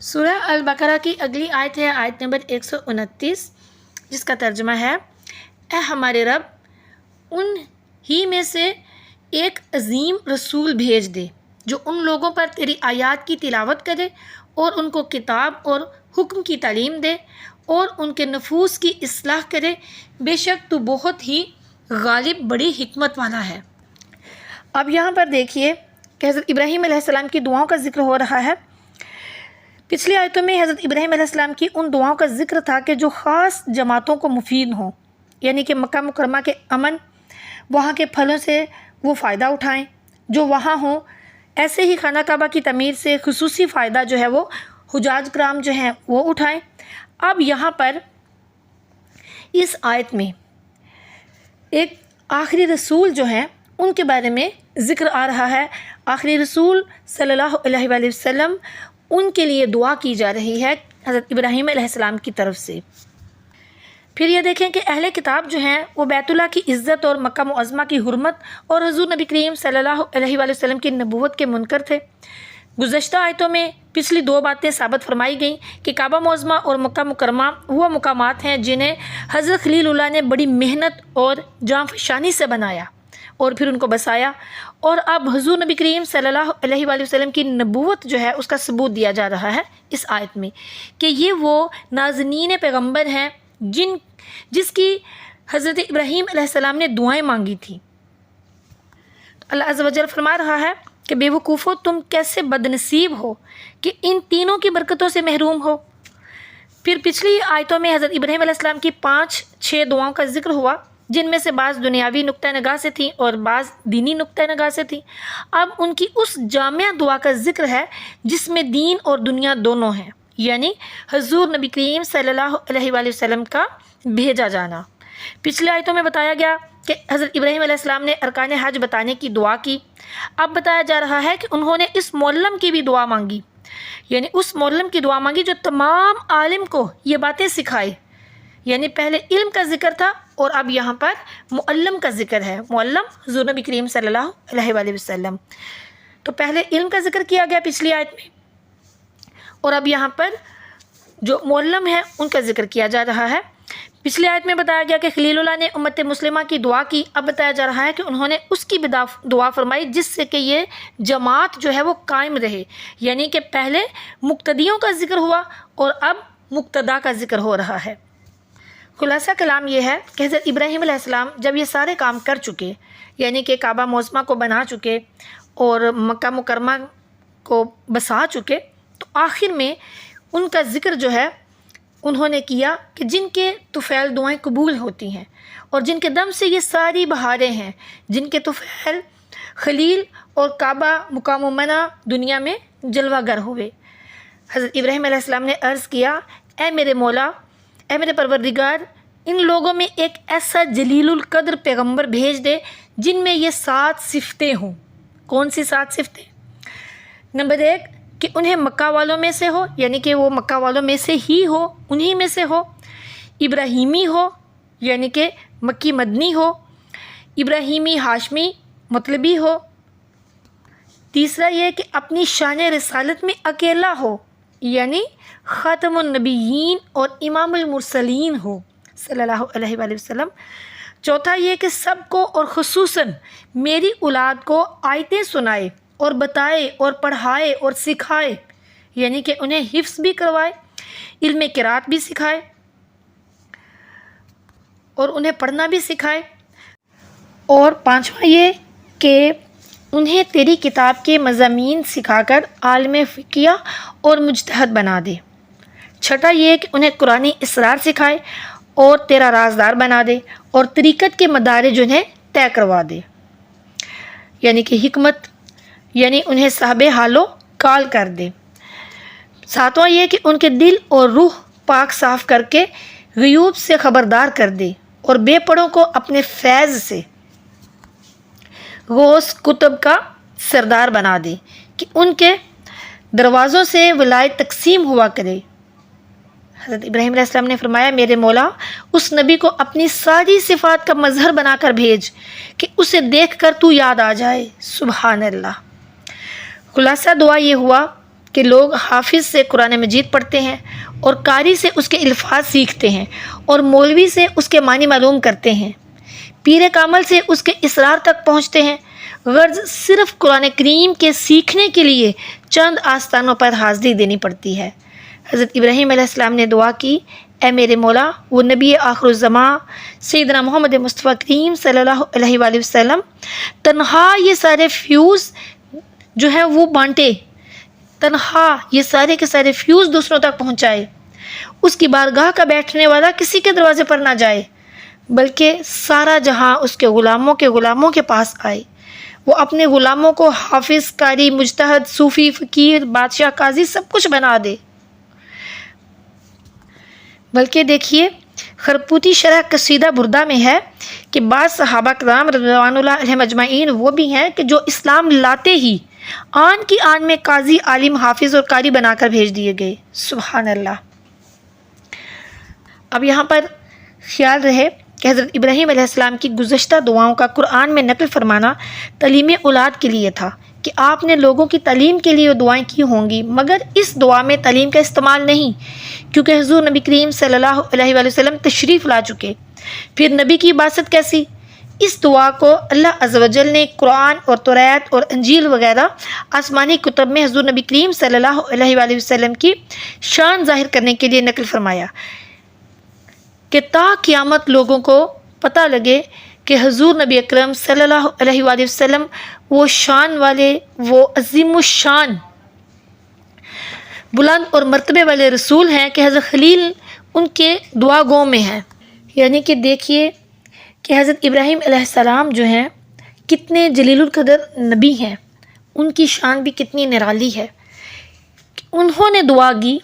سورہ البقرہ کی اگلی آیت ہے آیت نمبر 129، جس کا ترجمہ ہے، اے ہمارے رب، ان ہی میں سے ایک عظیم رسول بھیج دے جو ان لوگوں پر تیری آیات کی تلاوت کرے اور ان کو کتاب اور حکم کی تعلیم دے اور ان کے نفوس کی اصلاح کرے، بے شک تو بہت ہی غالب بڑی حکمت والا ہے۔ اب یہاں پر دیکھیے کہ حضرت ابراہیم علیہ السلام کی دعاؤں کا ذکر ہو رہا ہے۔ پچھلی آیتوں میں حضرت ابراہیم علیہ السلام کی ان دعاؤں کا ذکر تھا کہ جو خاص جماعتوں کو مفید ہوں، یعنی کہ مکہ مکرمہ کے امن، وہاں کے پھلوں سے وہ فائدہ اٹھائیں جو وہاں ہوں۔ ایسے ہی خانہ کعبہ کی تعمیر سے خصوصی فائدہ جو ہے وہ حجاج کرام جو ہیں وہ اٹھائیں۔ اب یہاں پر اس آیت میں ایک آخری رسول جو ہیں ان کے بارے میں ذکر آ رہا ہے۔ آخری رسول صلی اللہ علیہ وآلہ وسلم، ان کے لیے دعا کی جا رہی ہے حضرت ابراہیم علیہ السلام کی طرف سے۔ پھر یہ دیکھیں کہ اہل کتاب جو ہیں وہ بیت اللہ کی عزت اور مکہ معظمہ کی حرمت اور حضور نبی کریم صلی اللہ علیہ وآلہ وسلم کی نبوت کے منکر تھے۔ گزشتہ آیتوں میں پچھلی دو باتیں ثابت فرمائی گئیں کہ کعبہ معظمہ اور مکہ مکرمہ وہ مقامات ہیں جنہیں حضرت خلیل اللہ نے بڑی محنت اور جاں فشانی سے بنایا اور پھر ان کو بسایا، اور اب حضور نبی کریم صلی اللہ علیہ وآلہ وسلم کی نبوت جو ہے اس کا ثبوت دیا جا رہا ہے اس آیت میں کہ یہ وہ نازنین پیغمبر ہیں جس کی حضرت ابراہیم علیہ السلام نے دعائیں مانگی تھیں۔ اللہ عز و جل فرما رہا ہے کہ بے وقوفو، تم کیسے بد نصیب ہو کہ ان تینوں کی برکتوں سے محروم ہو۔ پھر پچھلی آیتوں میں حضرت ابراہیم علیہ السلام کی 5-6 دعاؤں کا ذکر ہوا، جن میں سے بعض دنیاوی نقطہ نگاہ سے تھیں اور بعض دینی نقطہ نگاہ سے تھیں۔ اب ان کی اس جامع دعا کا ذکر ہے جس میں دین اور دنیا دونوں ہیں، یعنی حضور نبی کریم صلی اللہ علیہ وآلہ وسلم کا بھیجا جانا۔ پچھلی آیتوں میں بتایا گیا کہ حضرت ابراہیم علیہ السلام نے ارکان حج بتانے کی دعا کی۔ اب بتایا جا رہا ہے کہ انہوں نے اس معلم کی بھی دعا مانگی، یعنی اس معلم کی دعا مانگی جو تمام عالم کو یہ باتیں سکھائے۔ یعنی پہلے علم کا ذکر تھا اور اب یہاں پر معلم کا ذکر ہے، معلم حضور نبی کریم صلی اللہ علیہ وآلہ وسلم۔ تو پہلے علم کا ذکر کیا گیا پچھلی آیت میں، اور اب یہاں پر جو معلم ہیں ان کا ذکر کیا جا رہا ہے۔ پچھلی آیت میں بتایا گیا کہ خلیل اللہ نے امت مسلمہ کی دعا کی، اب بتایا جا رہا ہے کہ انہوں نے اس کی بھی دعا فرمائی جس سے کہ یہ جماعت جو ہے وہ قائم رہے، یعنی کہ پہلے مقتدیوں کا ذکر ہوا اور اب مقتدا کا ذکر ہو رہا ہے۔ خلاصہ کلام یہ ہے کہ حضرت ابراہیم علیہ السلام جب یہ سارے کام کر چکے، یعنی کہ کعبہ معظمہ کو بنا چکے اور مکہ مکرمہ کو بسا چکے، تو آخر میں ان کا ذکر جو ہے انہوں نے کیا کہ جن کے طفیل دعائیں قبول ہوتی ہیں اور جن کے دم سے یہ ساری بہاریں ہیں، جن کے طفیل خلیل اور کعبہ مقام منع دنیا میں جلوہ گر ہوئے۔ حضرت ابراہیم علیہ السلام نے عرض کیا، اے میرے مولا، اے میرے پروردگار، ان لوگوں میں ایک ایسا جلیل القدر پیغمبر بھیج دے جن میں یہ 7 صفتیں ہوں۔ کون سی 7 صفتیں؟ نمبر 1 کہ انہیں مکہ والوں میں سے ہو، یعنی کہ وہ مکہ والوں میں سے ہی ہو، انہی میں سے ہو، ابراہیمی ہو یعنی کہ مکی مدنی ہو، ابراہیمی ہاشمی مطلبی ہو، تیسرا یہ کہ اپنی شان رسالت میں اکیلا ہو، یعنی خاتم النبیین اور امام المرسلین ہو صلی اللہ علیہ وآلہ وسلم۔ چوتھا یہ کہ سب کو اور خصوصاً میری اولاد کو آیتیں سنائے اور بتائے اور پڑھائے اور سکھائے، یعنی کہ انہیں حفظ بھی کروائے، علم قرات بھی سکھائے اور انہیں پڑھنا بھی سکھائے۔ اور پانچواں یہ کہ انہیں تیری کتاب کے مضامین سکھا کر عالم فقیہ اور مجتہد بنا دے۔ چھٹا یہ کہ انہیں قرآنی اسرار سکھائے اور تیرا رازدار بنا دے اور طریقت کے مدارج انہیں طے کروا دے، یعنی کہ حکمت، یعنی انہیں صاحب حال و کال کر دے۔ ساتواں یہ کہ ان کے دل اور روح پاک صاف کر کے غیوب سے خبردار کر دے اور بے پڑھوں کو اپنے فیض سے غوث کتب کا سردار بنا دے کہ ان کے دروازوں سے ولایت تقسیم ہوا کرے۔ حضرت ابراہیم علیہ السلام نے فرمایا، میرے مولا، اس نبی کو اپنی ساری صفات کا مظہر بنا کر بھیج کہ اسے دیکھ کر تو یاد آ جائے۔ سبحان اللہ۔ خلاصہ دعا یہ ہوا کہ لوگ حافظ سے قرآن مجید پڑھتے ہیں اور قاری سے اس کے الفاظ سیکھتے ہیں اور مولوی سے اس کے معنی معلوم کرتے ہیں، پیر کامل سے اس کے اسرار تک پہنچتے ہیں، غرض صرف قرآن کریم کے سیکھنے کے لیے چند آستانوں پر حاضری دینی پڑتی ہے۔ حضرت ابراہیم علیہ السلام نے دعا کی، اے میرے مولا، وہ نبی آخر الزماں سیدنا محمد مصطفیٰ کریم صلی اللہ علیہ وآلہ وسلم تنہا یہ سارے فیوز جو ہیں وہ بانٹے، تنہا یہ سارے کے سارے فیوز دوسروں تک پہنچائے، اس کی بارگاہ کا بیٹھنے والا کسی کے دروازے پر نہ جائے بلکہ سارا جہاں اس کے غلاموں کے پاس آئے، وہ اپنے غلاموں کو حافظ، قاری، مجتہد، صوفی، فقیر، بادشاہ، قاضی سب کچھ بنا دے۔ بلکہ دیکھیے خرپوتی شرح قصیدہ بردہ میں ہے کہ بعض صحابہ کرام رضوان اللہ علیہم اجمعین وہ بھی ہیں کہ جو اسلام لاتے ہی آن کی آن میں قاضی، عالم، حافظ اور قاری بنا کر بھیج دیے گئے۔ سبحان اللہ۔ اب یہاں پر خیال رہے کہ حضرت ابراہیم علیہ السلام کی گزشتہ دعاؤں کا قرآن میں نقل فرمانا تعلیم اولاد کے لیے تھا کہ آپ نے لوگوں کی تعلیم کے لیے دعائیں کی ہوں گی، مگر اس دعا میں تعلیم کا استعمال نہیں، کیونکہ حضور نبی کریم صلی اللہ علیہ وآلہ وسلم تشریف لا چکے، پھر نبی کی بعثت کیسی؟ اس دعا کو اللہ عز و جل نے قرآن اور توریت اور انجیل وغیرہ آسمانی کتب میں حضور نبی کریم صلی اللہ علیہ وآلہ وسلم کی شان ظاہر کرنے کے لیے نقل فرمایا کہ تا قیامت لوگوں کو پتہ لگے کہ حضور نبی اکرم صلی اللہ علیہ وآلہ وسلم وہ شان والے، وہ عظیم الشان، بلند اور مرتبے والے رسول ہیں کہ حضرت خلیل ان کے دعا گو میں ہیں۔ یعنی کہ دیکھیے کہ حضرت ابراہیم علیہ السلام جو ہیں کتنے جلیل القدر نبی ہیں، ان کی شان بھی کتنی نرالی ہے۔ انہوں نے دعا کی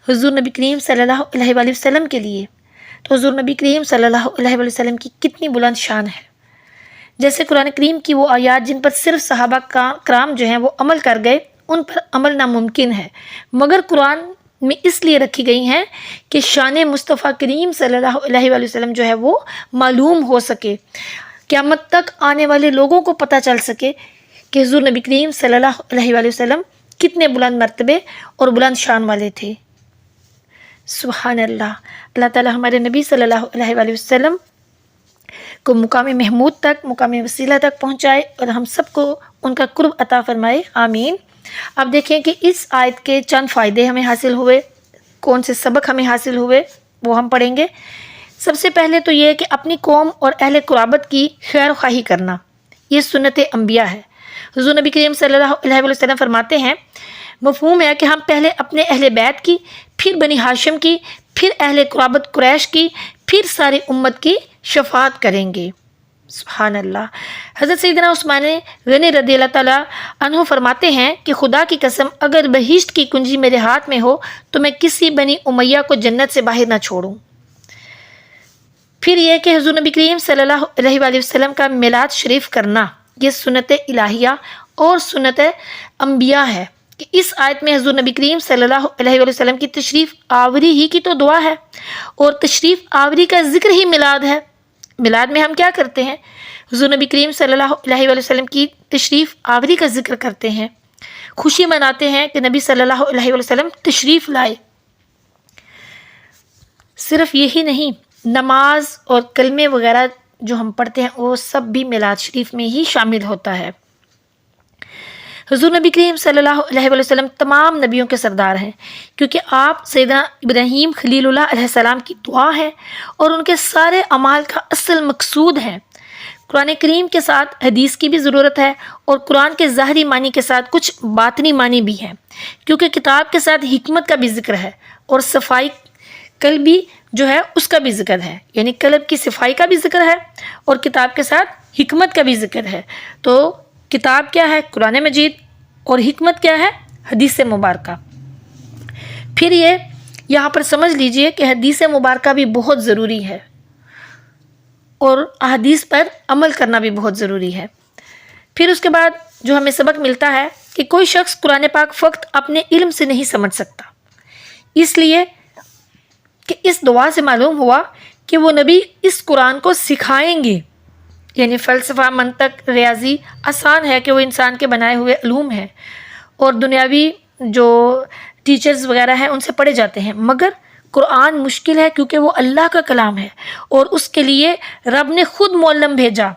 حضور نبی کریم صلی اللہ علیہ وآلہ وسلم کے لیے، تو حضور نبی کریم صلی اللہ علیہ وآلہ وسلم کی کتنی بلند شان ہے۔ جیسے قرآن کریم کی وہ آیات جن پر صرف صحابہ کرام جو ہیں وہ عمل کر گئے، ان پر عمل ناممکن ہے، مگر قرآن میں اس لیے رکھی گئی ہیں کہ شان مصطفیٰ کریم صلی اللہ علیہ وآلہ وسلم جو ہے وہ معلوم ہو سکے، قیامت تک آنے والے لوگوں کو پتہ چل سکے کہ حضور نبی کریم صلی اللہ علیہ وآلہ وسلم کتنے بلند مرتبے اور بلند شان والے تھے۔ سبحان اللہ۔ اللہ تعالیٰ ہمارے نبی صلی اللہ علیہ وآلہ وسلم کو مقام محمود تک، مقام وسیلہ تک پہنچائے اور ہم سب کو ان کا قرب عطا فرمائے، آمین۔ اب دیکھیں کہ اس آیت کے چند فائدے ہمیں حاصل ہوئے، کون سے سبق ہمیں حاصل ہوئے وہ ہم پڑھیں گے۔ سب سے پہلے تو یہ کہ اپنی قوم اور اہل قرابت کی خیر خواہی کرنا، یہ سنت انبیاء ہے۔ حضور نبی کریم صلی اللہ علیہ وآلہ وسلم فرماتے ہیں، مفہوم ہے کہ ہم پہلے اپنے اہل بیت کی، پھر بنی ہاشم کی، پھر اہل قرابت قریش کی، پھر ساری امت کی شفاعت کریں گے۔ سبحان اللہ۔ حضرت سیدنا عثمان غنی رضی اللہ تعالیٰ عنہ فرماتے ہیں کہ خدا کی قسم اگر بہشت کی کنجی میرے ہاتھ میں ہو تو میں کسی بنی امیہ کو جنت سے باہر نہ چھوڑوں۔ پھر یہ کہ حضور نبی کریم صلی اللہ علیہ وآلہ وسلم کا میلاد شریف کرنا، یہ سنت الہیہ اور سنت انبیاء ہے کہ اس آیت میں حضور نبی کریم صلی اللہ علیہ وآلہ وسلم کی تشریف آوری ہی کی تو دعا ہے، اور تشریف آوری کا ذکر ہی میلاد ہے۔ میلاد میں ہم کیا کرتے ہیں؟ حضور نبی کریم صلی اللہ علیہ وآلہ وسلم کی تشریف آوری کا ذکر کرتے ہیں، خوشی مناتے ہیں کہ نبی صلی اللہ علیہ وآلہ وسلم تشریف لائے۔ صرف یہی نہیں، نماز اور کلمے وغیرہ جو ہم پڑھتے ہیں وہ سب بھی میلاد شریف میں ہی شامل ہوتا ہے۔ حضور نبی کریم صلی اللہ علیہ وآلہ وسلم تمام نبیوں کے سردار ہیں، کیونکہ آپ سیدنا ابراہیم خلیل اللہ علیہ السلام کی دعا ہیں اور ان کے سارے اعمال کا اصل مقصود ہیں۔ قرآن کریم کے ساتھ حدیث کی بھی ضرورت ہے، اور قرآن کے ظاہری معنی کے ساتھ کچھ باطنی معنی بھی ہیں، کیونکہ کتاب کے ساتھ حکمت کا بھی ذکر ہے اور صفائی قلبی جو ہے اس کا بھی ذکر ہے، یعنی قلب کی صفائی کا بھی ذکر ہے اور کتاب کے ساتھ حکمت کا بھی ذکر ہے۔ تو کتاب کیا ہے؟ قرآن مجید، اور حکمت کیا ہے؟ حدیث مبارکہ۔ پھر یہ یہاں پر سمجھ لیجئے کہ حدیث مبارکہ بھی بہت ضروری ہے اور احادیث پر عمل کرنا بھی بہت ضروری ہے۔ پھر اس کے بعد جو ہمیں سبق ملتا ہے کہ کوئی شخص قرآن پاک فقط اپنے علم سے نہیں سمجھ سکتا، اس لیے کہ اس دعا سے معلوم ہوا کہ وہ نبی اس قرآن کو سکھائیں گے۔ یعنی فلسفہ، منطق، ریاضی آسان ہے کہ وہ انسان کے بنائے ہوئے علوم ہیں، اور دنیاوی جو ٹیچرز وغیرہ ہیں ان سے پڑھے جاتے ہیں، مگر قرآن مشکل ہے کیونکہ وہ اللہ کا کلام ہے، اور اس کے لیے رب نے خود معلم بھیجا،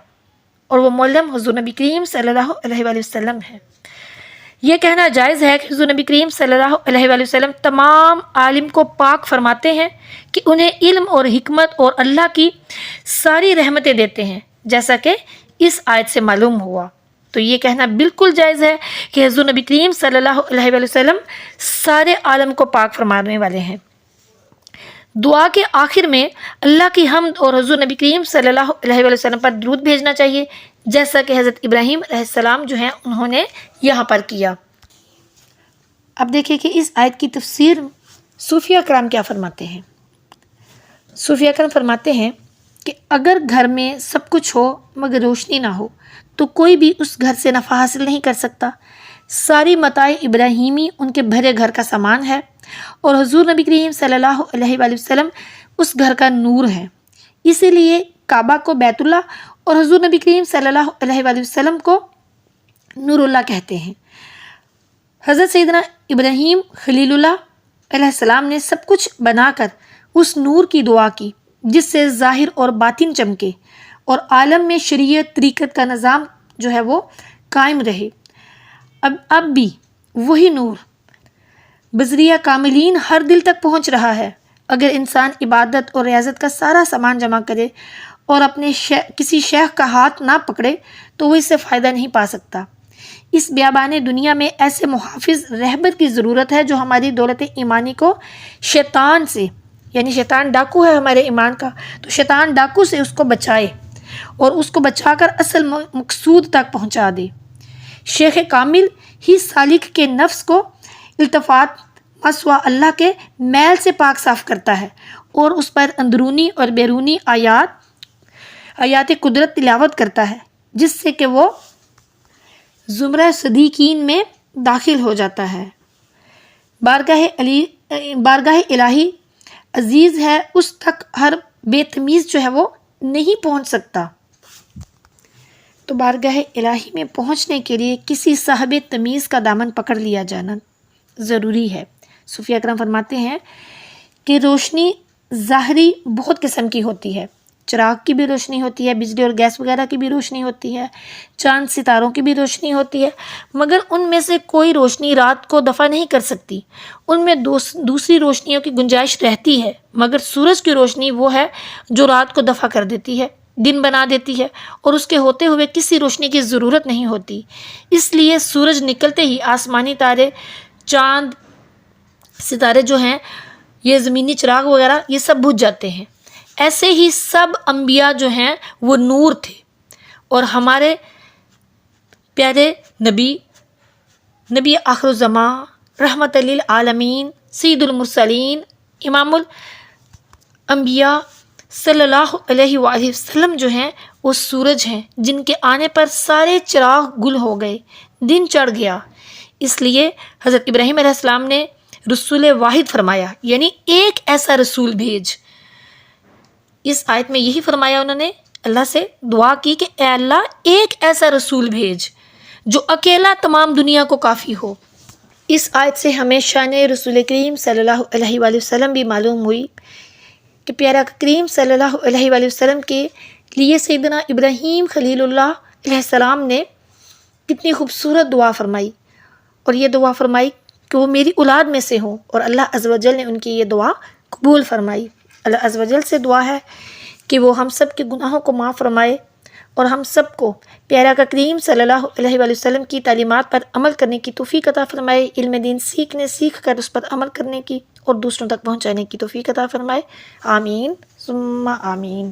اور وہ معلم حضور نبی کریم صلی اللہ علیہ وآلہ وسلم ہے۔ یہ کہنا جائز ہے کہ حضور نبی کریم صلی اللہ علیہ وآلہ وسلم تمام عالم کو پاک فرماتے ہیں کہ انہیں علم اور حکمت اور اللہ کی ساری رحمتیں دیتے ہیں، جیسا کہ اس آیت سے معلوم ہوا۔ تو یہ کہنا بالکل جائز ہے کہ حضور نبی کریم صلی اللہ علیہ وآلہ وسلم سارے عالم کو پاک فرمانے والے ہیں۔ دعا کے آخر میں اللہ کی حمد اور حضور نبی کریم صلی اللہ علیہ وآلہ وسلم پر درود بھیجنا چاہیے، جیسا کہ حضرت ابراہیم علیہ السلام جو ہیں انہوں نے یہاں پر کیا۔ اب دیکھیں کہ اس آیت کی تفسیر صوفیہ کرام کیا فرماتے ہیں۔ صوفیہ کرام فرماتے ہیں کہ اگر گھر میں سب کچھ ہو مگر روشنی نہ ہو تو کوئی بھی اس گھر سے نفع حاصل نہیں کر سکتا۔ ساری متاع ابراہیمی ان کے بھرے گھر کا سامان ہے، اور حضور نبی کریم صلی اللہ علیہ وآلہ وسلم اس گھر کا نور ہے، اسی لیے کعبہ کو بیت اللہ اور حضور نبی کریم صلی اللہ علیہ وآلہ وسلم کو نور اللہ کہتے ہیں۔ حضرت سیدنا ابراہیم خلیل اللہ علیہ السلام نے سب کچھ بنا کر اس نور کی دعا کی جس سے ظاہر اور باطن چمکے اور عالم میں شریعت طریقت کا نظام جو ہے وہ قائم رہے۔ اب بھی وہی نور بذریعہ کاملین ہر دل تک پہنچ رہا ہے۔ اگر انسان عبادت اور ریاضت کا سارا سامان جمع کرے اور اپنے کسی شیخ کا ہاتھ نہ پکڑے تو وہ اس سے فائدہ نہیں پا سکتا۔ اس بیابان دنیا میں ایسے محافظ رہبر کی ضرورت ہے جو ہماری دولت ایمانی کو شیطان سے، یعنی شیطان ڈاکو ہے ہمارے ایمان کا، تو شیطان ڈاکو سے اس کو بچائے اور اس کو بچا کر اصل مقصود تک پہنچا دے۔ شیخ کامل ہی سالک کے نفس کو التفات مسوا اللہ کے میل سے پاک صاف کرتا ہے اور اس پر اندرونی اور بیرونی آیات قدرت تلاوت کرتا ہے، جس سے کہ وہ زمرہ صدیقین میں داخل ہو جاتا ہے۔ بارگاہ الہی عزیز ہے، اس تک ہر بے تمیز جو ہے وہ نہیں پہنچ سکتا۔ تو بارگاہ الہی میں پہنچنے کے لیے کسی صاحب تمیز کا دامن پکڑ لیا جانا ضروری ہے۔ صوفیہ کرام فرماتے ہیں کہ روشنی ظاہری بہت قسم کی ہوتی ہے، چراغ کی بھی روشنی ہوتی ہے، بجلی اور گیس وغیرہ کی بھی روشنی ہوتی ہے، چاند ستاروں کی بھی روشنی ہوتی ہے، مگر ان میں سے کوئی روشنی رات کو دفع نہیں کر سکتی۔ ان میں دوسری روشنیوں کی گنجائش رہتی ہے، مگر سورج کی روشنی وہ ہے جو رات کو دفع کر دیتی ہے، دن بنا دیتی ہے، اور اس کے ہوتے ہوئے کسی روشنی کی ضرورت نہیں ہوتی۔ اس لیے سورج نکلتے ہی آسمانی تارے، چاند، ستارے جو ہیں، یہ زمینی چراغ وغیرہ یہ سب بجھ جاتے ہیں۔ ایسے ہی سب انبیاء جو ہیں وہ نور تھے، اور ہمارے پیارے نبی آخر الزمان، رحمت للعالمین، سید المرسلین، امام الانبیاء صلی اللہ علیہ وآلہ وسلم جو ہیں وہ سورج ہیں جن کے آنے پر سارے چراغ گل ہو گئے، دن چڑھ گیا۔ اس لیے حضرت ابراہیم علیہ السلام نے رسول واحد فرمایا، یعنی ایک ایسا رسول بھیج۔ اس آیت میں یہی فرمایا، انہوں نے اللہ سے دعا کی کہ اے اللہ ایک ایسا رسول بھیج جو اکیلا تمام دنیا کو کافی ہو۔ اس آیت سے ہمیں شان رسول کریم صلی اللہ علیہ وآلہ وسلم بھی معلوم ہوئی کہ پیارا کریم صلی اللہ علیہ وآلہ وسلم کے لیے سیدنا ابراہیم خلیل اللہ علیہ السلام نے کتنی خوبصورت دعا فرمائی، اور یہ دعا فرمائی کہ وہ میری اولاد میں سے ہوں، اور اللہ عز و جل نے ان کی یہ دعا قبول فرمائی۔ اللہ عز و جل سے دعا ہے کہ وہ ہم سب کے گناہوں کو معاف فرمائے، اور ہم سب کو پیارا کا کریم صلی اللہ علیہ وآلہ وسلم کی تعلیمات پر عمل کرنے کی توفیق عطا فرمائے، علم دین سیکھ کر اس پر عمل کرنے کی اور دوسروں تک پہنچانے کی توفیق عطا فرمائے۔ آمین ثم آمین۔